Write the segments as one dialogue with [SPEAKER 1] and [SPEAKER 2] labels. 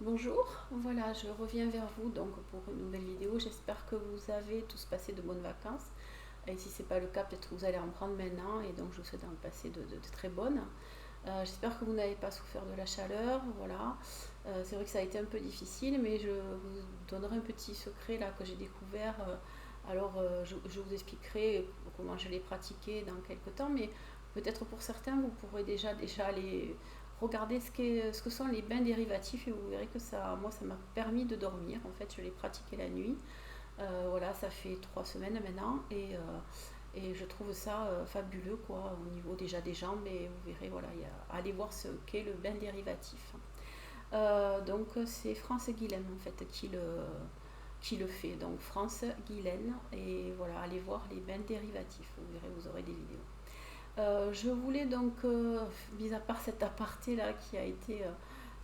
[SPEAKER 1] Bonjour, voilà, je reviens vers vous donc pour une nouvelle vidéo. J'espère que vous avez tous passé de bonnes vacances. Et si ce n'est pas le cas, peut-être que vous allez en prendre maintenant. Et donc je vous souhaite d'en passer de très bonnes. J'espère que vous n'avez pas souffert de la chaleur. Voilà. C'est vrai que ça a été un peu difficile, mais je vous donnerai un petit secret là que j'ai découvert. Je vous expliquerai comment je l'ai pratiqué dans quelques temps. Mais peut-être pour certains, vous pourrez déjà aller regarder ce que sont les bains dérivatifs et vous verrez que moi, ça m'a permis de dormir. En fait, je l'ai pratiqué la nuit. Voilà, ça fait 3 semaines maintenant et je trouve ça fabuleux quoi, au niveau déjà des jambes et vous verrez, voilà, allez voir ce qu'est le bain dérivatif. Donc c'est France Guilaine en fait qui le fait. Donc France Guilaine et voilà, allez voir les bains dérivatifs, vous verrez, vous aurez des vidéos. Je voulais donc, mis à part cet aparté là qui a été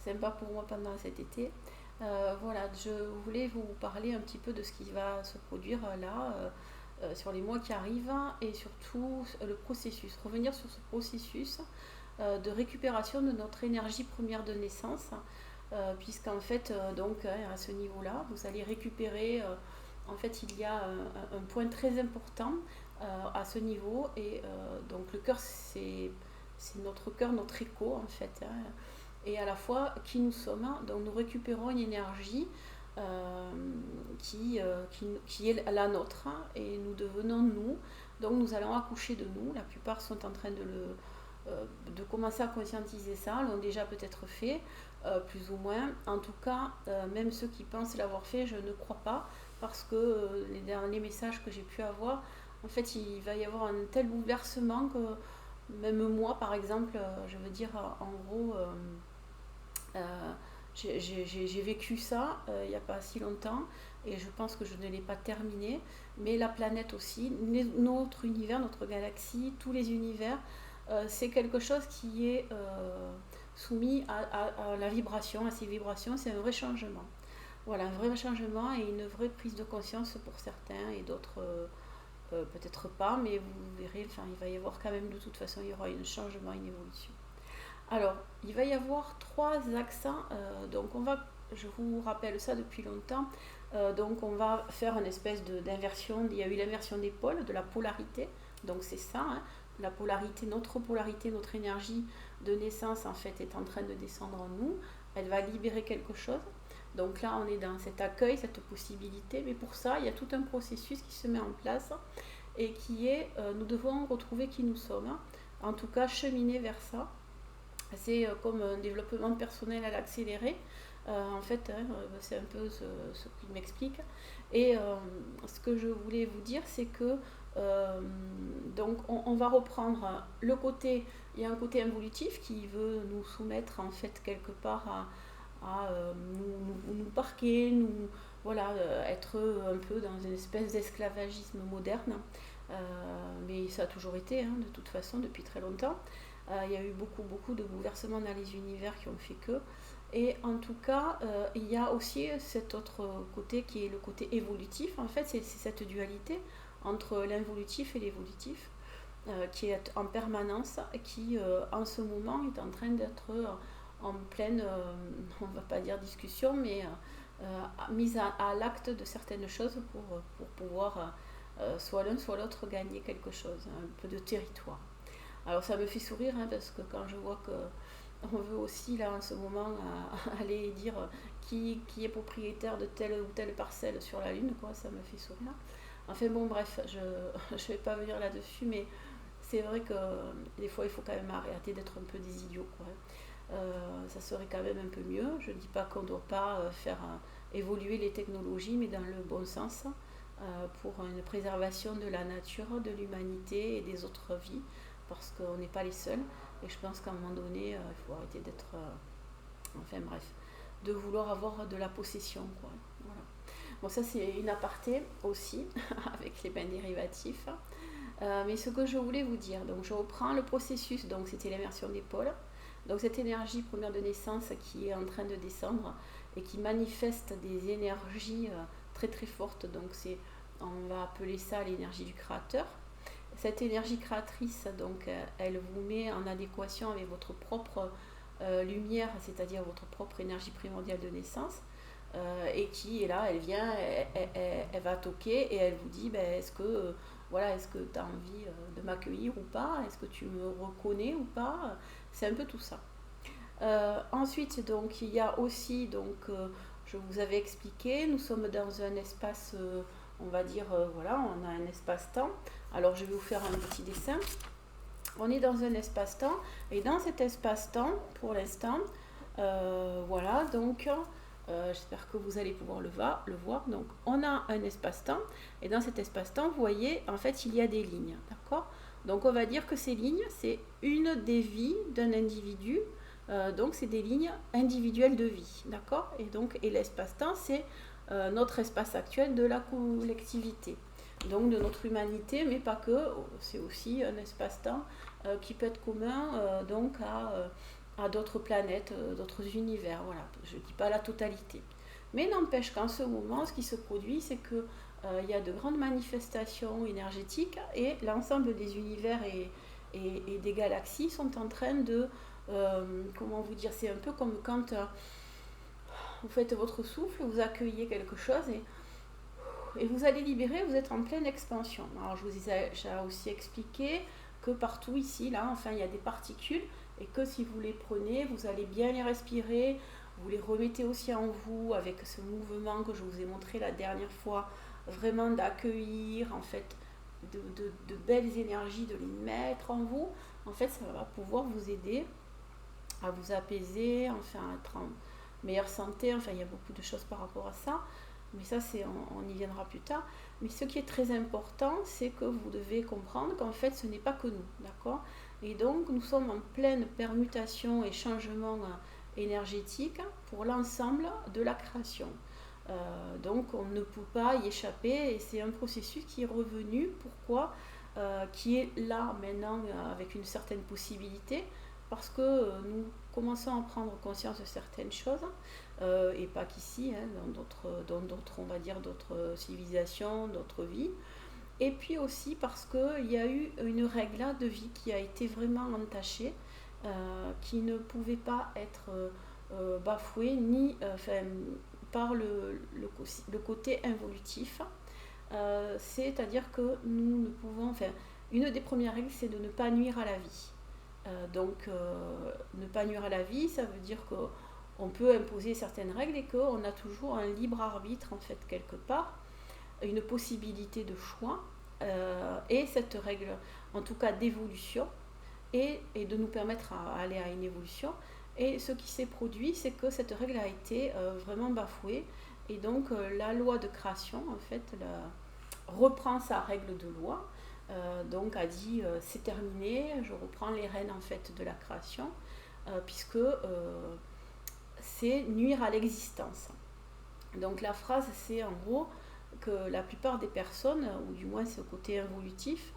[SPEAKER 1] sympa pour moi pendant cet été, voilà, je voulais vous parler un petit peu de ce qui va se produire là sur les mois qui arrivent et surtout le processus, revenir sur ce processus de récupération de notre énergie première de naissance, puisqu'en fait, donc à ce niveau-là, vous allez récupérer. En fait, il y a un point très important à ce niveau, et donc le cœur, c'est notre cœur, notre écho en fait, hein, et à la fois qui nous sommes. Donc nous récupérons une énergie euh, qui est la nôtre, hein, et nous devenons nous. Donc nous allons accoucher de nous. La plupart sont en train de commencer à conscientiser ça, l'ont déjà peut-être fait, plus ou moins. En tout cas, même ceux qui pensent l'avoir fait, je ne crois pas, parce que les derniers messages que j'ai pu avoir, en fait, il va y avoir un tel bouleversement que même moi, par exemple, je veux dire, en gros, euh, j'ai vécu ça il n'y a pas si longtemps et je pense que je ne l'ai pas terminé. Mais la planète aussi, notre univers, notre galaxie, tous les univers, c'est quelque chose qui est soumis à la vibration, à ces vibrations. C'est un vrai changement. Voilà, un vrai changement et une vraie prise de conscience pour certains et d'autres peut-être pas, mais vous verrez, enfin, il va y avoir quand même, de toute façon, il y aura un changement, une évolution. Alors, il va y avoir trois axes. Donc, je vous rappelle ça depuis longtemps. Donc, on va faire une espèce d'inversion. Il y a eu l'inversion des pôles, de la polarité. Donc, c'est ça, hein. La polarité, notre énergie de naissance, en fait, est en train de descendre en nous. Elle va libérer quelque chose. Donc là, on est dans cet accueil, cette possibilité. Mais pour ça, il y a tout un processus qui se met en place et qui est, nous devons retrouver qui nous sommes, hein. En tout cas, cheminer vers ça. C'est comme un développement personnel à l'accéléré. En fait, hein, c'est un peu ce qu'il m'explique. Et ce que je voulais vous dire, c'est que donc on va reprendre le côté, il y a un côté involutif qui veut nous soumettre en fait quelque part à nous parquer, voilà, être un peu dans une espèce d'esclavagisme moderne. Mais ça a toujours été, hein, de toute façon, depuis très longtemps. Il y a eu beaucoup de bouleversements dans les univers qui ont fait que. Et en tout cas, il y a aussi cet autre côté qui est le côté évolutif. En fait, c'est cette dualité entre l'involutif et l'évolutif qui est en permanence, qui en ce moment est en train d'être en pleine, on ne va pas dire discussion, mais mise à l'acte de certaines choses pour pouvoir soit l'un soit l'autre gagner quelque chose, un peu de territoire. Alors ça me fait sourire, hein, parce que quand je vois que on veut aussi là en ce moment aller dire qui est propriétaire de telle ou telle parcelle sur la Lune, quoi, ça me fait sourire. Enfin bon, bref, je ne vais pas venir là-dessus, mais c'est vrai que des fois il faut quand même arrêter d'être un peu des idiots, quoi. Ça serait quand même un peu mieux. Je ne dis pas qu'on ne doit pas faire évoluer les technologies, mais dans le bon sens, pour une préservation de la nature, de l'humanité et des autres vies, parce qu'on n'est pas les seuls. Et je pense qu'à un moment donné, il faut arrêter d'être. Enfin bref, de vouloir avoir de la possession, quoi. Voilà. Bon, ça c'est une aparté aussi, avec les bains dérivatifs. Mais ce que je voulais vous dire, donc je reprends le processus, donc c'était l'immersion des pôles. Donc cette énergie première de naissance qui est en train de descendre et qui manifeste des énergies très très fortes. Donc on va appeler ça l'énergie du créateur. Cette énergie créatrice, donc, elle vous met en adéquation avec votre propre lumière, c'est-à-dire votre propre énergie primordiale de naissance, et qui est là, elle vient, elle va toquer et elle vous dit est-ce que voilà, est-ce que tu as envie de m'accueillir ou pas, est-ce que tu me reconnais ou pas, c'est un peu tout ça. Ensuite, donc, il y a aussi, je vous avais expliqué, nous sommes dans un espace, on va dire, voilà, on a un espace-temps. Alors, je vais vous faire un petit dessin. On est dans un espace-temps, et dans cet espace-temps, pour l'instant, voilà, donc, j'espère que vous allez pouvoir le voir. Donc, on a un espace-temps, et dans cet espace-temps, vous voyez, en fait, il y a des lignes, d'accord? Donc, on va dire que ces lignes, c'est une des vies d'un individu. Donc c'est des lignes individuelles de vie, d'accord? Et l'espace-temps, c'est notre espace actuel de la collectivité, donc de notre humanité, mais pas que, c'est aussi un espace-temps qui peut être commun à d'autres planètes, d'autres univers, voilà, je ne dis pas la totalité. Mais n'empêche qu'en ce moment, ce qui se produit, c'est que il y a de grandes manifestations énergétiques et l'ensemble des univers et des galaxies sont en train de comment vous dire, c'est un peu comme quand vous faites votre souffle, vous accueillez quelque chose et vous allez libérer, vous êtes en pleine expansion. Alors je vous ai déjà aussi expliqué que partout ici, là, enfin, il y a des particules et que si vous les prenez, vous allez bien les respirer, vous les remettez aussi en vous avec ce mouvement que je vous ai montré la dernière fois, vraiment d'accueillir, en fait, de belles énergies, de les mettre en vous. En fait, ça va pouvoir vous aider à vous apaiser, enfin à être en meilleure santé, enfin il y a beaucoup de choses par rapport à ça, mais ça on y viendra plus tard. Mais ce qui est très important, c'est que vous devez comprendre qu'en fait ce n'est pas que nous, d'accord? Et donc nous sommes en pleine permutation et changement énergétique pour l'ensemble de la création. Donc on ne peut pas y échapper et c'est un processus qui est revenu, pourquoi qui est là maintenant avec une certaine possibilité, parce que nous commençons à prendre conscience de certaines choses, et pas qu'ici, hein, dans d'autres, on va dire, d'autres civilisations, d'autres vies. Et puis aussi parce qu'il y a eu une règle de vie qui a été vraiment entachée, qui ne pouvait pas être bafouée, ni par le côté involutif. C'est-à-dire que nous ne pouvons, enfin, une des premières règles, c'est de ne pas nuire à la vie. Ne pas nuire à la vie, ça veut dire qu'on peut imposer certaines règles et qu'on a toujours un libre arbitre, en fait, quelque part, une possibilité de choix, et cette règle, en tout cas d'évolution, et de nous permettre à aller à une évolution. Et ce qui s'est produit, c'est que cette règle a été vraiment bafouée, et donc la loi de création, en fait, reprend sa règle de loi. Donc a dit c'est terminé, je reprends les rênes en fait de la création, puisque c'est nuire à l'existence. Donc la phrase c'est en gros que la plupart des personnes, ou du moins ce côté involutif,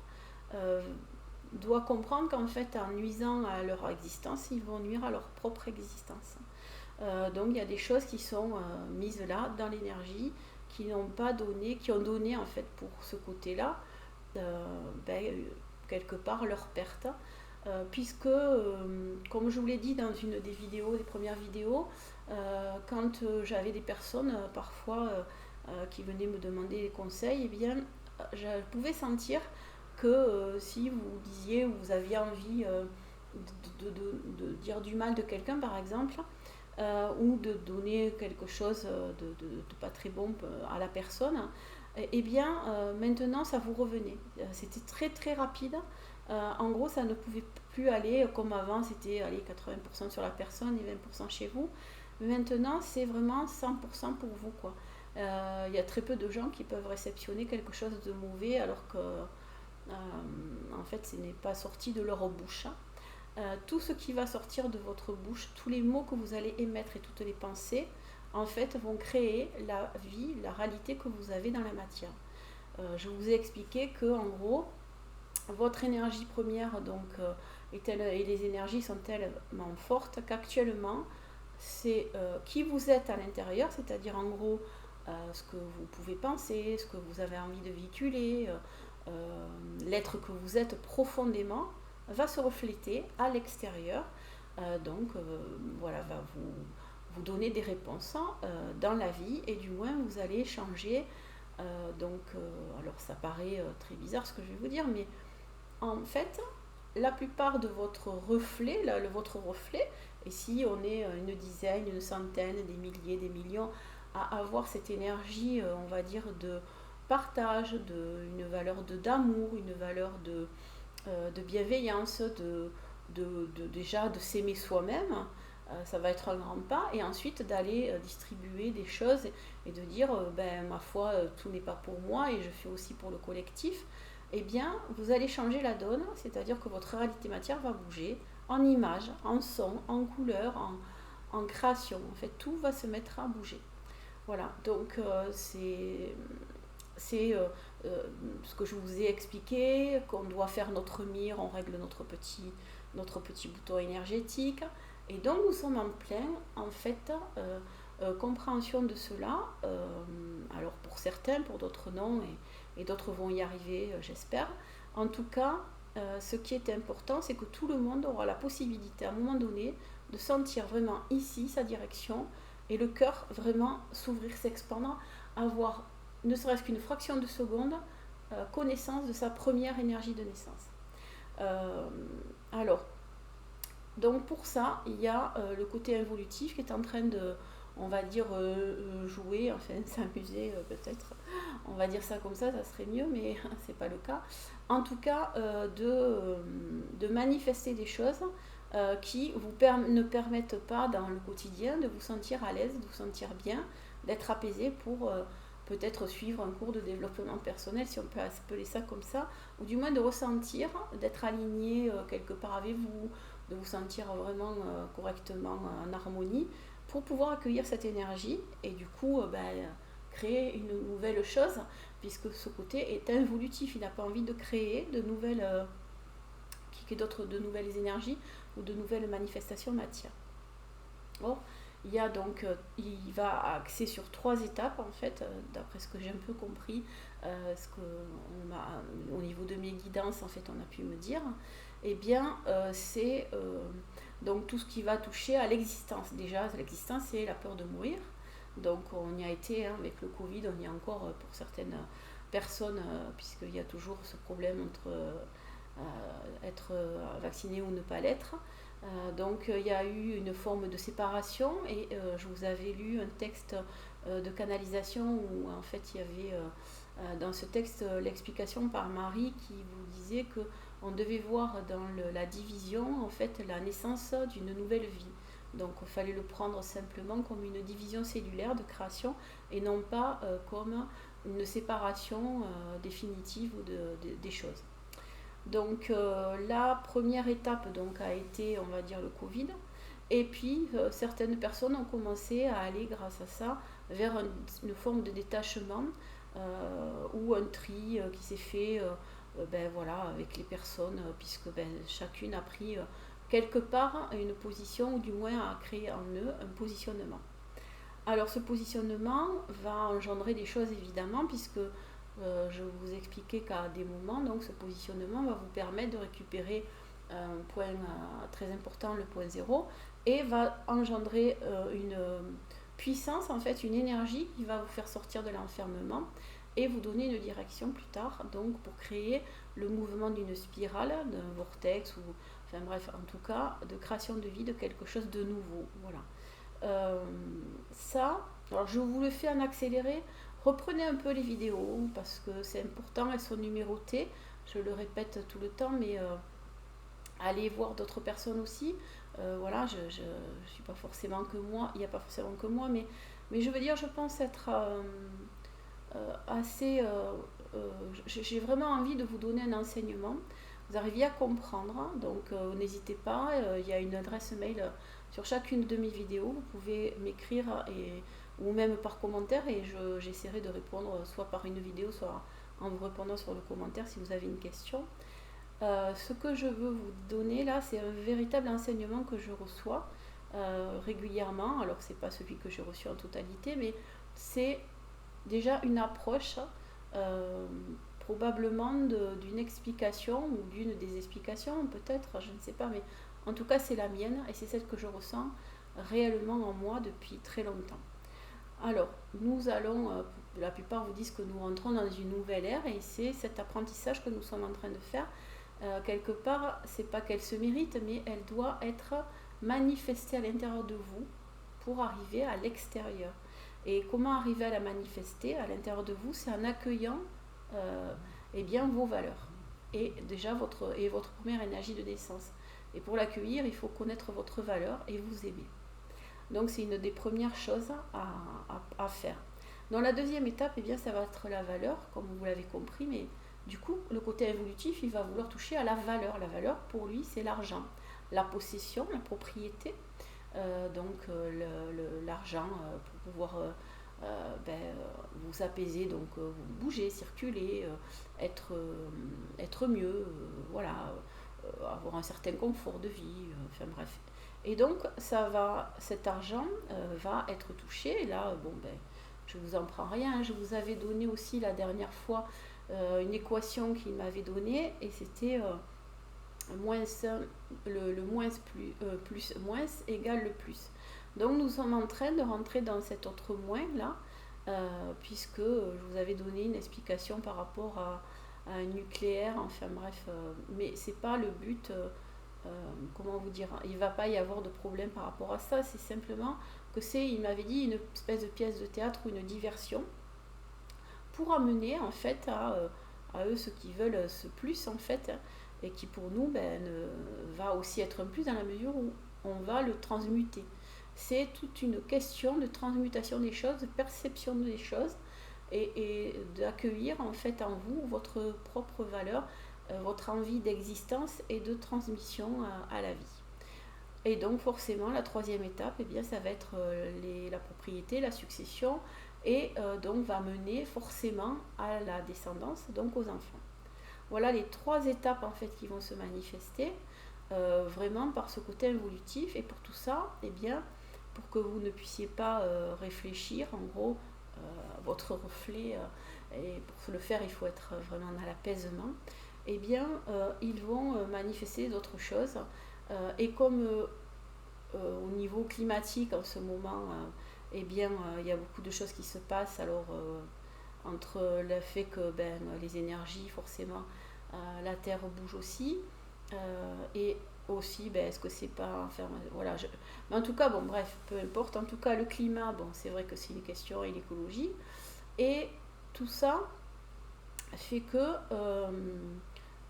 [SPEAKER 1] doit comprendre qu'en fait en nuisant à leur existence, ils vont nuire à leur propre existence. Donc il y a des choses qui sont mises là dans l'énergie, qui n'ont pas donné, qui ont donné en fait pour ce côté-là, quelque part leur perte, puisque comme je vous l'ai dit dans une des vidéos, des premières vidéos, quand j'avais des personnes parfois qui venaient me demander des conseils, eh bien je pouvais sentir que si vous disiez ou vous aviez envie de dire du mal de quelqu'un par exemple, ou de donner quelque chose de pas très bon à la personne, et bien maintenant ça vous revenait. C'était très très rapide. En gros, ça ne pouvait plus aller comme avant, c'était aller 80% sur la personne et 20% chez vous. Mais maintenant, c'est vraiment 100% pour vous, quoi. Il y a très peu de gens qui peuvent réceptionner quelque chose de mauvais alors que en fait ce n'est pas sorti de leur bouche. Tout ce qui va sortir de votre bouche, tous les mots que vous allez émettre et toutes les pensées, en fait, vont créer la vie, la réalité que vous avez dans la matière. Je vous ai expliqué que, en gros, votre énergie première et les énergies sont tellement fortes qu'actuellement, c'est qui vous êtes à l'intérieur, c'est-à-dire en gros ce que vous pouvez penser, ce que vous avez envie de véhiculer, l'être que vous êtes profondément, va se refléter à l'extérieur Voilà, va vous donner des réponses dans la vie, et du moins vous allez changer. Alors ça paraît très bizarre ce que je vais vous dire, mais en fait, la plupart de votre reflet, votre reflet, et si on est une dizaine, une centaine, des milliers, des millions, à avoir cette énergie, on va dire, de partage, une valeur d'amour, une valeur de bienveillance, déjà de s'aimer soi-même, ça va être un grand pas, et ensuite d'aller distribuer des choses et de dire, ben, ma foi, tout n'est pas pour moi et je fais aussi pour le collectif. Eh bien, vous allez changer la donne, c'est-à-dire que votre réalité matière va bouger en images, en son, en couleur, en création. En fait, tout va se mettre à bouger. Voilà, donc c'est ce que je vous ai expliqué, qu'on doit faire notre mire, on règle notre petit bouton énergétique. Et donc nous sommes en plein, en fait, compréhension de cela. Alors pour certains, pour d'autres non, et d'autres vont y arriver, j'espère. En tout cas, ce qui est important, c'est que tout le monde aura la possibilité à un moment donné de sentir vraiment ici sa direction, et le cœur vraiment s'ouvrir, s'expandre, avoir ne serait-ce qu'une fraction de seconde connaissance de sa première énergie de naissance. Euh, alors, donc pour ça, il y a le côté involutif qui est en train de, on va dire, jouer, enfin s'amuser peut-être, on va dire ça comme ça serait mieux, mais c'est pas le cas. En tout cas, de manifester des choses qui ne permettent pas dans le quotidien de vous sentir à l'aise, de vous sentir bien, d'être apaisé pour peut-être suivre un cours de développement personnel, si on peut appeler ça comme ça, ou du moins de ressentir, d'être aligné quelque part avec vous, de vous sentir vraiment correctement en harmonie, pour pouvoir accueillir cette énergie et du coup créer une nouvelle chose, puisque ce côté est involutif, il n'a pas envie de créer de nouvelles, de nouvelles énergies ou de nouvelles manifestations matière. Or, il va axer sur 3 étapes en fait, d'après ce que j'ai un peu compris, au niveau de mes guidances en fait, on a pu me dire. Eh bien, c'est donc tout ce qui va toucher à l'existence. Déjà, l'existence, c'est la peur de mourir. Donc, on y a été avec le Covid, on y est encore pour certaines personnes, puisqu'il y a toujours ce problème entre être vacciné ou ne pas l'être. Donc il y a eu une forme de séparation, et je vous avais lu un texte de canalisation où en fait il y avait dans ce texte l'explication par Marie qui vous disait que on devait voir dans la division en fait la naissance d'une nouvelle vie. Donc il fallait le prendre simplement comme une division cellulaire de création et non pas comme une séparation définitive des choses. Donc la première étape donc, a été, on va dire, le Covid. Et puis certaines personnes ont commencé à aller, grâce à ça, vers une forme de détachement ou un tri qui s'est fait voilà, avec les personnes, puisque chacune a pris quelque part une position, ou du moins a créé en eux un positionnement. Alors ce positionnement va engendrer des choses évidemment, puisque je vous expliquais qu'à des moments, donc ce positionnement va vous permettre de récupérer un point très important, le point zéro, et va engendrer une puissance, en fait, une énergie qui va vous faire sortir de l'enfermement et vous donner une direction plus tard, donc pour créer le mouvement d'une spirale, d'un vortex, ou enfin bref, en tout cas, de création de vie, de quelque chose de nouveau. Voilà. Ça, alors je vous le fais en accéléré. Reprenez un peu les vidéos parce que c'est important, elles sont numérotées. Je le répète tout le temps, mais allez voir d'autres personnes aussi. Voilà, je ne suis pas forcément que moi, il n'y a pas forcément que moi, mais je veux dire, je pense être assez. J'ai vraiment envie de vous donner un enseignement. Vous arriviez à comprendre, hein, donc n'hésitez pas, il y a une adresse mail sur chacune de mes vidéos, vous pouvez m'écrire ou même par commentaire, et j'essaierai de répondre soit par une vidéo, soit en vous répondant sur le commentaire si vous avez une question. Ce que je veux vous donner là, c'est un véritable enseignement que je reçois régulièrement. Alors c'est pas celui que j'ai reçu en totalité, mais c'est déjà une approche probablement d'une explication ou d'une des explications peut-être, je ne sais pas, mais En tout cas, c'est la mienne et c'est celle que je ressens réellement en moi depuis très longtemps. Alors, nous allons, la plupart vous disent que nous rentrons dans une nouvelle ère et c'est cet apprentissage que nous sommes en train de faire. Quelque part, c'est pas qu'elle se mérite, mais elle doit être manifestée à l'intérieur de vous pour arriver à l'extérieur. Et comment arriver à la manifester à l'intérieur de vous? C'est en accueillant eh bien, vos valeurs et déjà votre première énergie de naissance. Et pour l'accueillir, il faut connaître votre valeur et vous aimer. Donc c'est une des premières choses à faire. Dans la deuxième étape, eh bien, ça va être la valeur, comme vous l'avez compris, mais du coup, le côté évolutif, il va vouloir toucher à la valeur. La valeur, pour lui, c'est l'argent, la possession, la propriété, l'argent pour pouvoir vous apaiser, donc vous bouger, circuler, être mieux, voilà, avoir un certain confort de vie, enfin bref. Et donc cet argent va être touché. Et là, bon ben, je vous en prends rien. Je vous avais donné aussi la dernière fois une équation qu'il m'avait donnée et c'était le moins plus moins égale le plus. Donc nous sommes en train de rentrer dans cet autre moins là, puisque je vous avais donné une explication par rapport à un nucléaire, enfin bref, mais c'est pas le but, comment vous dire, il va pas y avoir de problème par rapport à ça, c'est simplement que il m'avait dit, une espèce de pièce de théâtre ou une diversion pour amener en fait à eux ceux qui veulent ce plus en fait, et qui pour nous va aussi être un plus dans la mesure où on va le transmuter. C'est toute une question de transmutation des choses, de perception des choses et d'accueillir en fait en vous votre propre valeur, votre envie d'existence et de transmission à la vie. Et donc forcément la troisième étape, eh bien, ça va être la propriété, la succession et donc va mener forcément à la descendance, donc aux enfants. Voilà les trois étapes en fait qui vont se manifester vraiment par ce côté évolutif. Et pour tout ça, eh bien, pour que vous ne puissiez pas réfléchir, en gros, votre reflet, et pour le faire, il faut être vraiment dans l'apaisement, eh bien, ils vont manifester d'autres choses. Et comme au niveau climatique en ce moment, eh bien, il y a beaucoup de choses qui se passent. Alors, entre le fait que les énergies, forcément, la Terre bouge aussi, et aussi, est-ce que c'est pas, enfin, voilà, mais en tout cas, bon, bref, peu importe. En tout cas, le climat, bon, c'est vrai que c'est une question, et l'écologie, et tout ça fait que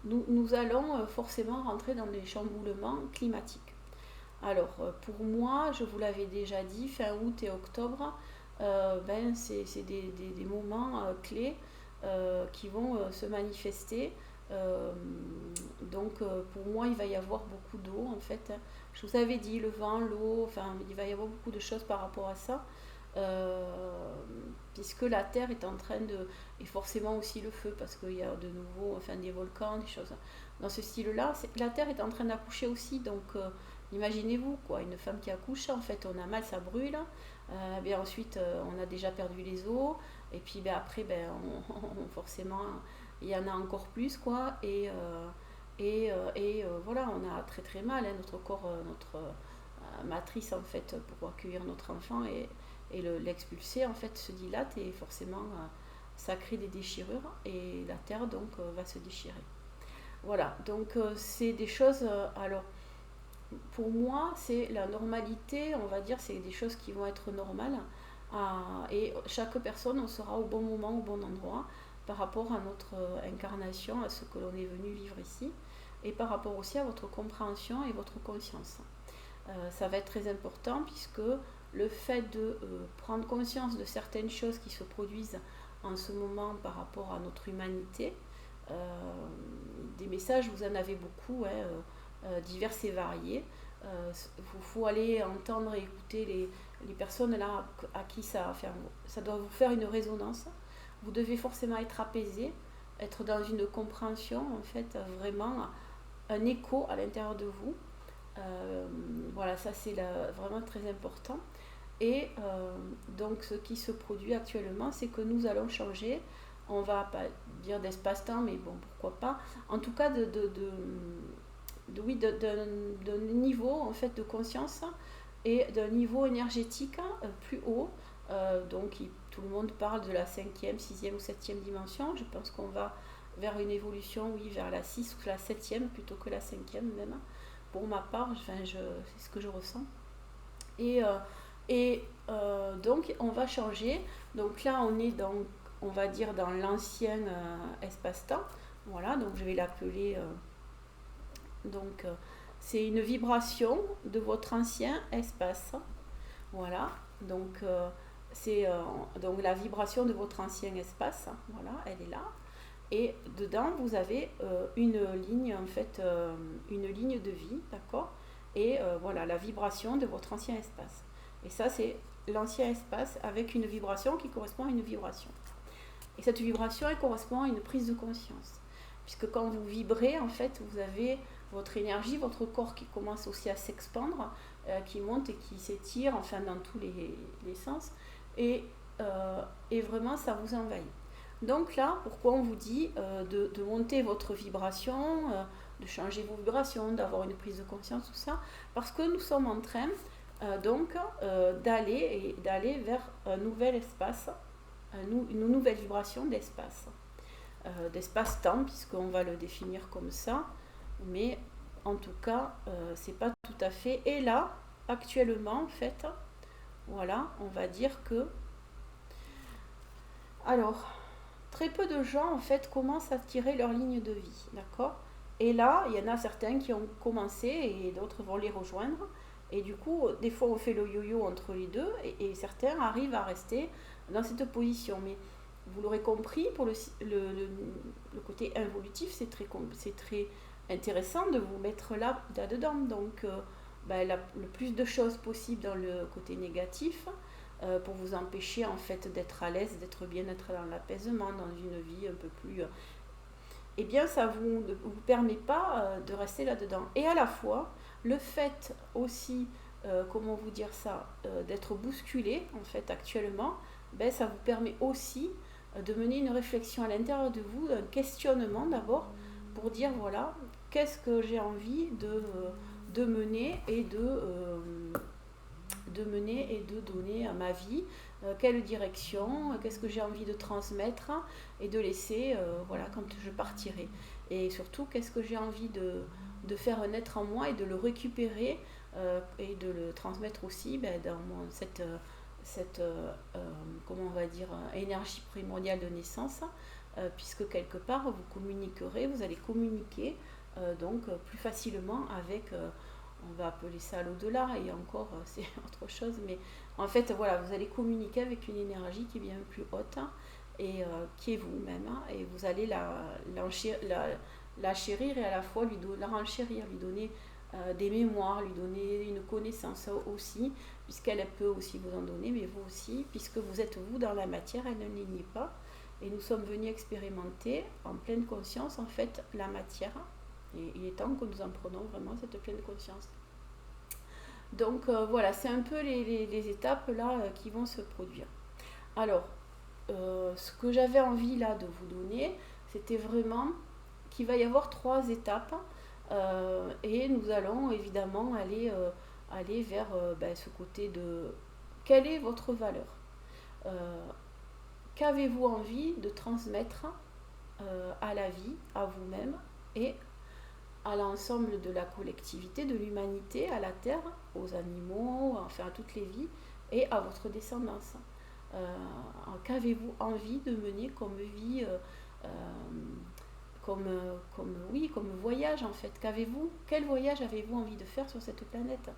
[SPEAKER 1] nous allons forcément rentrer dans des chamboulements climatiques. Alors, pour moi, je vous l'avais déjà dit, fin août et octobre, c'est des moments clés qui vont se manifester. Donc, pour moi, il va y avoir beaucoup d'eau, en fait. Je vous avais dit, le vent, l'eau, enfin, il va y avoir beaucoup de choses par rapport à ça. Puisque la Terre est en train de... Et forcément aussi le feu, parce qu'il y a de nouveau des volcans, des choses dans ce style-là. La Terre est en train d'accoucher aussi, donc imaginez-vous, quoi, une femme qui accouche, en fait, on a mal, ça brûle. Bien ensuite, on a déjà perdu les os, et puis après, forcément, il y en a encore plus, quoi, et voilà, on a très très mal, hein, notre corps, notre matrice, en fait, pour accueillir notre enfant, et l'expulser en fait se dilate et forcément ça crée des déchirures et la terre donc va se déchirer. Voilà, donc c'est des choses, alors pour moi c'est la normalité, on va dire, c'est des choses qui vont être normales, et chaque personne on sera au bon moment, au bon endroit par rapport à notre incarnation, à ce que l'on est venu vivre ici, et par rapport aussi à votre compréhension et votre conscience. Ça va être très important puisque le fait de prendre conscience de certaines choses qui se produisent en ce moment par rapport à notre humanité, des messages, vous en avez beaucoup, divers et variés. Faut aller entendre et écouter les personnes là à qui ça doit vous faire une résonance. Vous devez forcément être apaisé, être dans une compréhension, en fait, vraiment un écho à l'intérieur de vous. Voilà, ça c'est vraiment très important. Et donc ce qui se produit actuellement, c'est que nous allons changer, on va pas dire d'espace-temps, mais bon, pourquoi pas, en tout cas oui, d'un niveau en fait de conscience et d'un niveau énergétique plus haut. Donc tout le monde parle de la 5e, 6e ou 7e dimension. Je pense qu'on va vers une évolution, oui, vers la 6 ou la 7e plutôt que la 5e même. Pour ma part, c'est ce que je ressens. Et, donc on va changer. Donc là on est on va dire dans l'ancien espace-temps. Voilà, donc je vais l'appeler c'est une vibration de votre ancien espace. Voilà, donc c'est donc la vibration de votre ancien espace. Voilà, elle est là. Et dedans, vous avez une ligne, en fait, une ligne de vie, d'accord. Et voilà, la vibration de votre ancien espace. Et ça, c'est l'ancien espace avec une vibration qui correspond à une vibration. Et cette vibration, elle correspond à une prise de conscience. Puisque quand vous vibrez, en fait, vous avez votre énergie, votre corps qui commence aussi à s'expandre, qui monte et qui s'étire, enfin, dans tous les sens. Et vraiment, ça vous envahit. Donc là, pourquoi on vous dit de monter votre vibration, de changer vos vibrations, d'avoir une prise de conscience, tout ça, parce que nous sommes en train d'aller vers un nouvel espace, une nouvelle vibration d'espace, d'espace-temps, puisqu'on va le définir comme ça, mais en tout cas, c'est pas tout à fait. Et là, actuellement, en fait, voilà, on va dire que... Alors, très peu de gens en fait commencent à tirer leur ligne de vie, d'accord. Et là, il y en a certains qui ont commencé et d'autres vont les rejoindre. Et du coup, des fois on fait le yo-yo entre les deux et certains arrivent à rester dans cette position. Mais vous l'aurez compris, pour le côté involutif, c'est très intéressant de vous mettre là-dedans. Donc, le plus de choses possible dans le côté négatif, pour vous empêcher en fait d'être à l'aise, d'être bien, d'être dans l'apaisement, dans une vie un peu plus... eh bien, ça ne vous permet pas de rester là-dedans. Et à la fois, le fait aussi, comment vous dire ça, d'être bousculé en fait actuellement, ça vous permet aussi de mener une réflexion à l'intérieur de vous, un questionnement d'abord, pour dire voilà, qu'est-ce que j'ai envie de mener et de donner à ma vie, quelle direction, qu'est-ce que j'ai envie de transmettre et de laisser voilà, quand je partirai. Et surtout, qu'est-ce que j'ai envie de faire naître en moi et de le récupérer et de le transmettre aussi dans cette comment on va dire, énergie primordiale de naissance, puisque quelque part, vous communiquerez, vous allez communiquer donc plus facilement avec... on va appeler ça l'au-delà, et encore c'est autre chose, mais en fait voilà, vous allez communiquer avec une énergie qui est bien plus haute et qui est vous-même, et vous allez la chérir et à la fois la renchérir, lui donner des mémoires, lui donner une connaissance aussi, puisqu'elle peut aussi vous en donner, mais vous aussi, puisque vous êtes vous dans la matière, elle ne nie pas, et nous sommes venus expérimenter en pleine conscience en fait la matière. Et il est temps que nous en prenions vraiment cette pleine conscience. Donc voilà, c'est un peu les étapes là qui vont se produire. Alors, ce que j'avais envie là de vous donner, c'était vraiment qu'il va y avoir 3 étapes et nous allons évidemment aller vers ce côté de quelle est votre valeur, qu'avez-vous envie de transmettre à la vie, à vous-même et à l'ensemble de la collectivité, de l'humanité, à la terre, aux animaux, enfin à toutes les vies et à votre descendance. Qu'avez-vous envie de mener comme vie, comme voyage en fait. Quel voyage avez-vous envie de faire sur cette planète?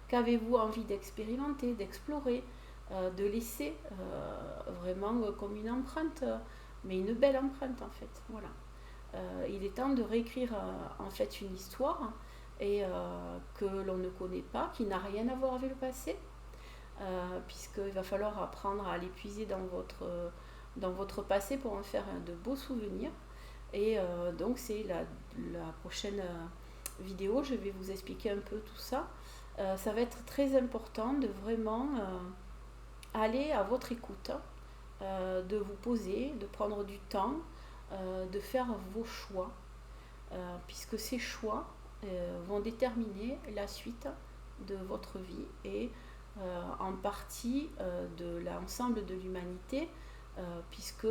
[SPEAKER 1] Qu'avez-vous envie d'expérimenter, d'explorer, de laisser vraiment comme une empreinte, mais une belle empreinte en fait. Voilà. Il est temps de réécrire en fait une histoire et que l'on ne connaît pas, qui n'a rien à voir avec le passé, puisqu'il va falloir apprendre à l'épuiser dans votre passé pour en faire de beaux souvenirs. Et donc c'est la prochaine vidéo, je vais vous expliquer un peu tout ça. Ça va être très important de vraiment aller à votre écoute, de vous poser, de prendre du temps, de faire vos choix, puisque ces choix, vont déterminer la suite de votre vie et en partie de l'ensemble de l'humanité, puisque,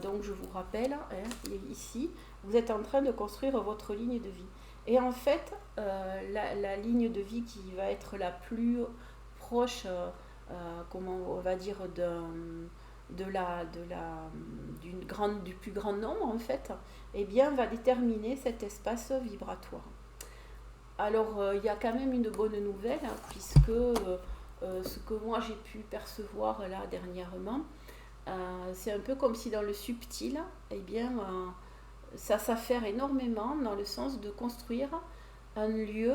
[SPEAKER 1] donc je vous rappelle, hein, ici, vous êtes en train de construire votre ligne de vie. Et en fait, la ligne de vie qui va être la plus proche, comment on va dire, du plus grand nombre, en fait, eh bien, va déterminer cet espace vibratoire. Alors, il y a quand même une bonne nouvelle, hein, puisque ce que moi j'ai pu percevoir là dernièrement, c'est un peu comme si dans le subtil, eh bien, ça s'affaire énormément dans le sens de construire un lieu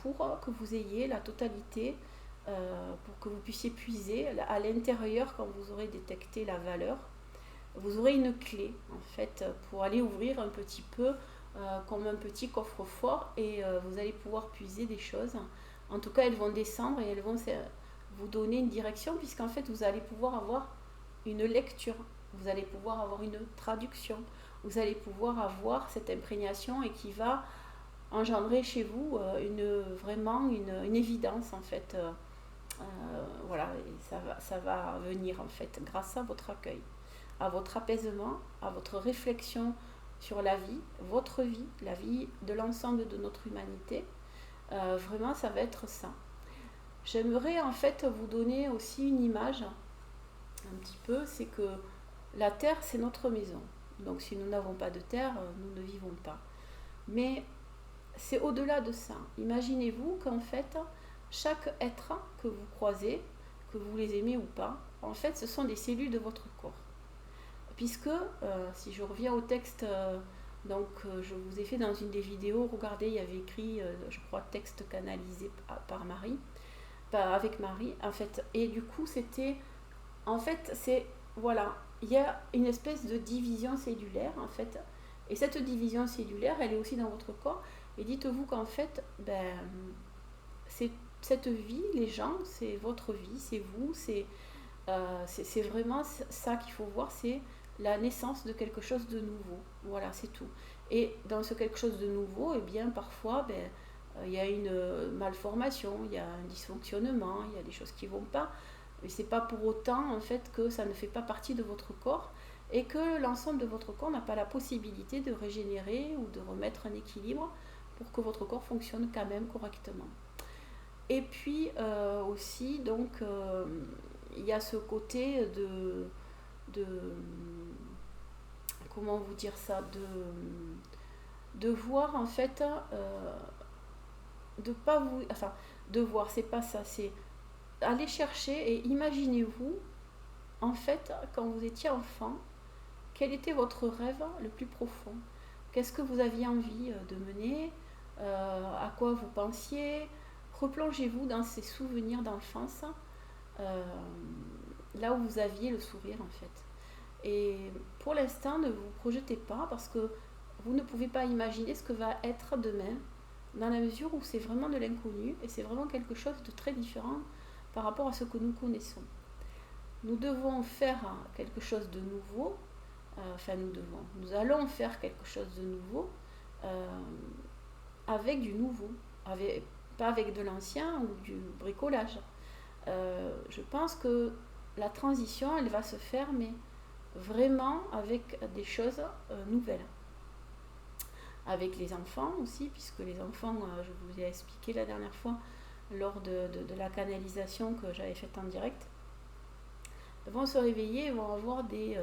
[SPEAKER 1] pour que vous ayez la totalité, pour que vous puissiez puiser à l'intérieur quand vous aurez détecté la valeur. Vous aurez une clé en fait pour aller ouvrir un petit peu comme un petit coffre-fort et vous allez pouvoir puiser des choses. En tout cas, elles vont descendre et elles vont vous donner une direction puisqu'en fait, vous allez pouvoir avoir une lecture, vous allez pouvoir avoir une traduction, vous allez pouvoir avoir cette imprégnation et qui va engendrer chez vous vraiment une évidence en fait. Voilà, et ça va venir en fait grâce à votre accueil, à votre apaisement, à votre réflexion sur la vie, la vie de l'ensemble de notre humanité. Vraiment, ça va être ça. J'aimerais en fait vous donner aussi une image, un petit peu, c'est que la terre, c'est notre maison. Donc si nous n'avons pas de terre, nous ne vivons pas. Mais c'est au-delà de ça. Imaginez-vous qu'en fait, chaque être que vous croisez, que vous les aimez ou pas, en fait, ce sont des cellules de votre corps. Puisque, si je reviens au texte, je vous ai fait dans une des vidéos, regardez, il y avait écrit, je crois, texte canalisé par Marie, avec Marie, en fait. Et du coup, voilà, il y a une espèce de division cellulaire, en fait. Et cette division cellulaire, elle est aussi dans votre corps. Et dites-vous qu'en fait, c'est cette vie, les gens, c'est votre vie, c'est vous, c'est vraiment ça qu'il faut voir, c'est la naissance de quelque chose de nouveau. Voilà, c'est tout. Et dans ce quelque chose de nouveau, eh bien, parfois, il y a une malformation, il y a un dysfonctionnement, il y a des choses qui ne vont pas. Mais c'est pas pour autant, en fait, que ça ne fait pas partie de votre corps et que l'ensemble de votre corps n'a pas la possibilité de régénérer ou de remettre un équilibre pour que votre corps fonctionne quand même correctement. Et puis aussi, donc, il y a ce côté de comment vous dire ça, de voir en fait, de pas vous, enfin, de voir, c'est pas ça, c'est aller chercher et imaginez-vous, en fait, quand vous étiez enfant, quel était votre rêve le plus profond? Qu'est-ce que vous aviez envie de mener? À quoi vous pensiez? Replongez-vous dans ces souvenirs d'enfance, là où vous aviez le sourire en fait. Et pour l'instant, ne vous projetez pas parce que vous ne pouvez pas imaginer ce que va être demain, dans la mesure où c'est vraiment de l'inconnu et c'est vraiment quelque chose de très différent par rapport à ce que nous connaissons. Nous devons faire quelque chose de nouveau, nous allons faire quelque chose de nouveau avec du nouveau, pas avec de l'ancien ou du bricolage. Je pense que la transition, elle va se faire, mais vraiment avec des choses nouvelles. Avec les enfants aussi, puisque les enfants, je vous ai expliqué la dernière fois, lors de la canalisation que j'avais faite en direct, vont se réveiller et vont avoir des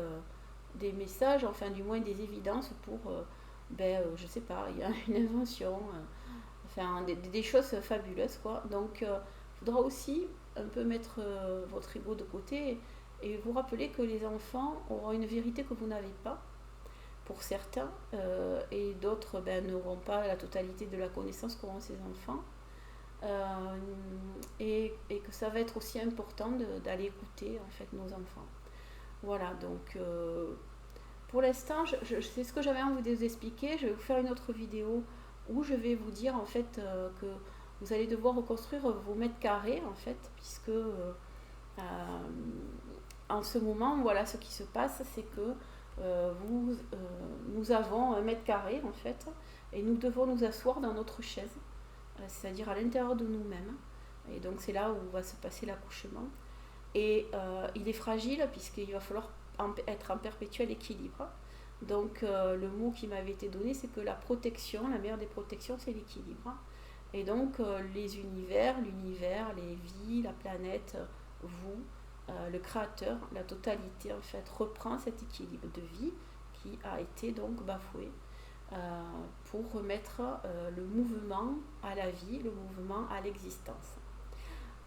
[SPEAKER 1] messages, enfin du moins des évidences pour, je sais pas, il y a une invention, des choses fabuleuses quoi. Donc il faudra aussi un peu mettre votre ego de côté et vous rappeler que les enfants auront une vérité que vous n'avez pas pour certains et d'autres n'auront pas la totalité de la connaissance qu'auront ces enfants. Et que ça va être aussi important d'aller écouter en fait nos enfants. Voilà, donc pour l'instant, c'est ce que j'avais envie de vous expliquer. Je vais vous faire une autre vidéo où je vais vous dire en fait que vous allez devoir reconstruire vos mètres carrés en fait, puisque en ce moment, voilà, ce qui se passe, c'est que nous avons un mètre carré en fait, et nous devons nous asseoir dans notre chaise, c'est-à-dire à l'intérieur de nous-mêmes. Et donc c'est là où va se passer l'accouchement. Et il est fragile puisqu'il va falloir être en perpétuel équilibre. Donc le mot qui m'avait été donné, c'est que la protection, la meilleure des protections, c'est l'équilibre. Et donc les univers, l'univers, les vies, la planète, vous, le créateur, la totalité en fait reprend cet équilibre de vie qui a été donc bafoué pour remettre le mouvement à la vie, le mouvement à l'existence.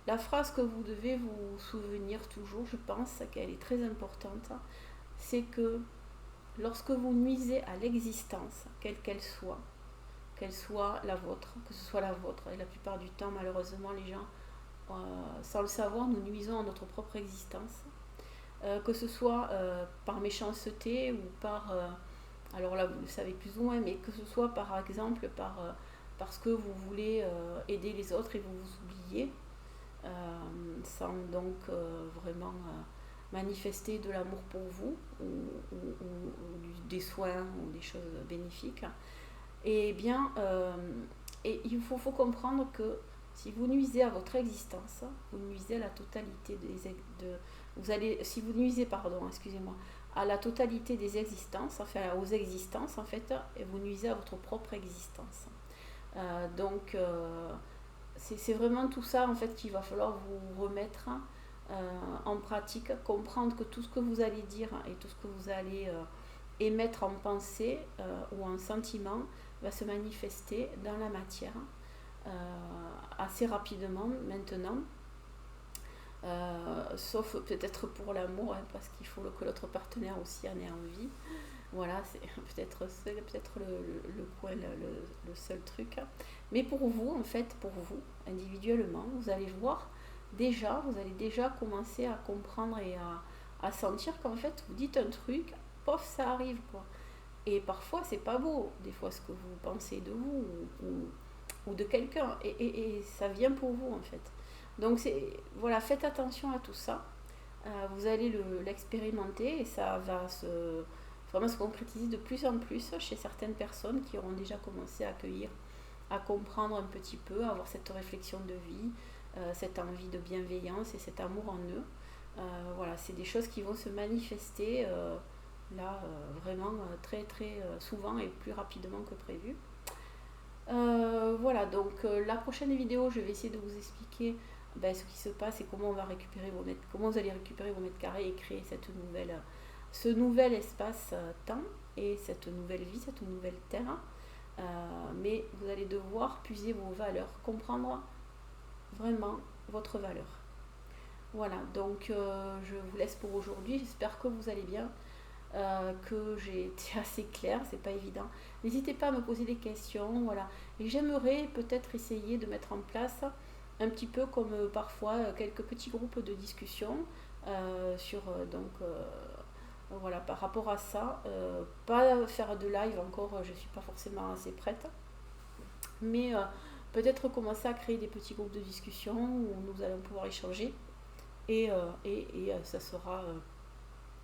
[SPEAKER 1] La phrase que vous devez vous souvenir toujours, je pense qu'elle est très importante, c'est que lorsque vous nuisez à l'existence, quelle qu'elle soit la vôtre, que ce soit la vôtre, et la plupart du temps, malheureusement, les gens, sans le savoir, nous nuisons à notre propre existence, que ce soit par méchanceté ou par, alors là, vous le savez plus ou moins, mais que ce soit par exemple parce que vous voulez aider les autres et vous vous oubliez, sans donc vraiment manifester de l'amour pour vous ou des soins ou des choses bénéfiques. Et bien, et il faut comprendre que si vous nuisez à votre existence, vous nuisez à la totalité si vous nuisez, pardon, excusez-moi, à la totalité des existences, enfin aux existences en fait, et vous nuisez à votre propre existence. Donc, c'est vraiment tout ça en fait qu'il va falloir vous remettre en pratique, comprendre que tout ce que vous allez dire et tout ce que vous allez émettre en pensée ou en sentiment va se manifester dans la matière assez rapidement maintenant. Sauf peut-être pour l'amour, parce qu'il faut que l'autre partenaire aussi en ait envie. Voilà, c'est peut-être le seul truc. Mais pour vous, en fait, pour vous, individuellement, vous allez voir vous allez déjà commencer à comprendre et à sentir qu'en fait, vous dites un truc, pof, ça arrive, quoi. Et parfois, c'est pas beau, des fois, ce que vous pensez de vous ou de quelqu'un. Et ça vient pour vous, en fait. Donc, voilà, faites attention à tout ça. Vous allez l'expérimenter et ça va vraiment se concrétiser de plus en plus chez certaines personnes qui auront déjà commencé à accueillir, à comprendre un petit peu, à avoir cette réflexion de vie, cette envie de bienveillance et cet amour en eux. Voilà, c'est des choses qui vont se manifester là vraiment très très souvent et plus rapidement que prévu. Voilà, donc la prochaine vidéo, je vais essayer de vous expliquer ce qui se passe et comment comment vous allez récupérer vos mètres carrés et créer ce nouvel espace-temps et cette nouvelle vie, cette nouvelle terre. Mais vous allez devoir puiser vos valeurs, comprendre vraiment votre valeur. Voilà, donc je vous laisse pour aujourd'hui. J'espère que vous allez bien, que j'ai été assez claire, c'est pas évident. N'hésitez pas à me poser des questions, voilà. Et j'aimerais peut-être essayer de mettre en place un petit peu comme parfois quelques petits groupes de discussion sur voilà, par rapport à ça. Pas faire de live encore, je suis pas forcément assez prête, mais peut-être commencer à créer des petits groupes de discussion où nous allons pouvoir échanger et ça sera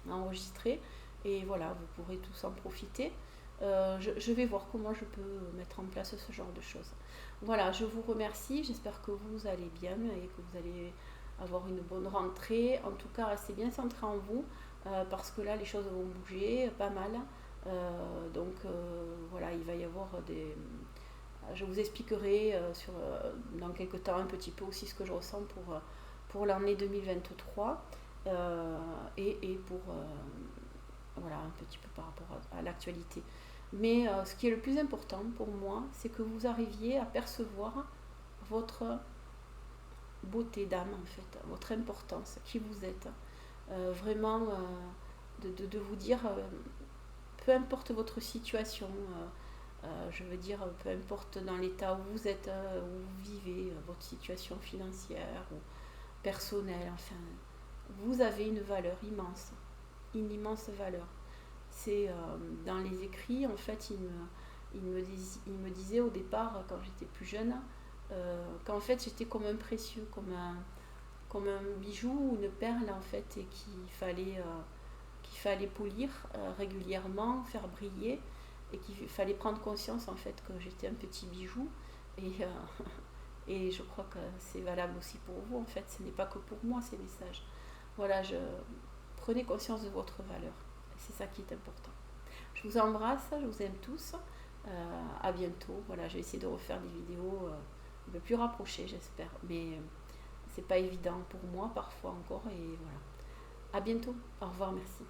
[SPEAKER 1] enregistré et voilà, vous pourrez tous en profiter. Je vais voir comment je peux mettre en place ce genre de choses. Voilà, je vous remercie, j'espère que vous allez bien et que vous allez avoir une bonne rentrée. En tout cas, restez bien centré en vous parce que là, les choses vont bouger pas mal. Donc voilà, il va y avoir je vous expliquerai dans quelques temps un petit peu aussi ce que je ressens pour l'année 2023 et pour voilà, un petit peu par rapport à l'actualité. Mais ce qui est le plus important pour moi, c'est que vous arriviez à percevoir votre beauté d'âme, en fait, votre importance, qui vous êtes. Vraiment, de vous dire, peu importe votre situation, je veux dire, peu importe dans l'état où vous êtes, où vous vivez, votre situation financière ou personnelle, enfin, vous avez une valeur immense, une immense valeur. C'est dans les écrits, en fait, il me disait au départ, quand j'étais plus jeune, qu'en fait j'étais comme un précieux, comme un bijou ou une perle, en fait, et qu'il fallait polir régulièrement, faire briller. et qu'il fallait prendre conscience en fait que j'étais un petit bijou et je crois que c'est valable aussi pour vous en fait, ce n'est pas que pour moi ces messages. Voilà, prenez conscience de votre valeur, c'est ça qui est important. Je vous embrasse, je vous aime tous, à bientôt. Voilà, je vais essayer de refaire des vidéos un peu plus rapprochées j'espère, mais c'est pas évident pour moi parfois encore et voilà. À bientôt, au revoir, merci.